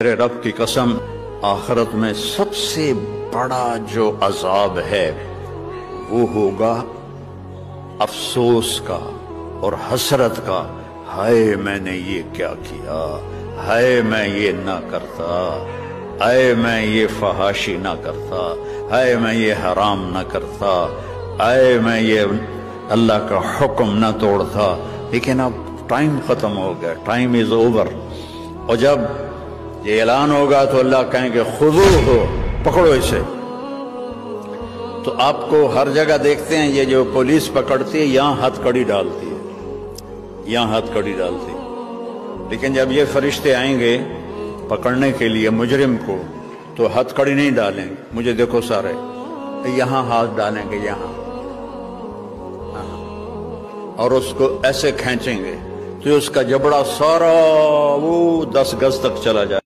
میرے رب کی قسم، آخرت میں سب سے بڑا جو عذاب ہے وہ ہوگا افسوس کا اور حسرت کا۔ ہائے میں نے یہ کیا کیا، ہائے میں یہ نہ کرتا، ہائے میں یہ فحاشی نہ کرتا، ہائے میں یہ حرام نہ کرتا، ہائے میں یہ اللہ کا حکم نہ توڑتا۔ لیکن اب ٹائم ختم ہو گیا، ٹائم از اوور۔ اور جب یہ اعلان ہوگا تو اللہ کہیں گے خذوہ، پکڑو اسے۔ تو آپ کو ہر جگہ دیکھتے ہیں یہ جو پولیس پکڑتی ہے یہاں ہتھ کڑی ڈالتی ہے، یہاں ہتھ کڑی ڈالتی ہے، لیکن جب یہ فرشتے آئیں گے پکڑنے کے لیے مجرم کو تو ہتھ کڑی نہیں ڈالیں گے، مجھے دیکھو سارے، یہاں ہاتھ ڈالیں گے، یہاں، اور اس کو ایسے کھینچیں گے تو اس کا جبڑا سارا وہ 10 گز تک چلا جائے۔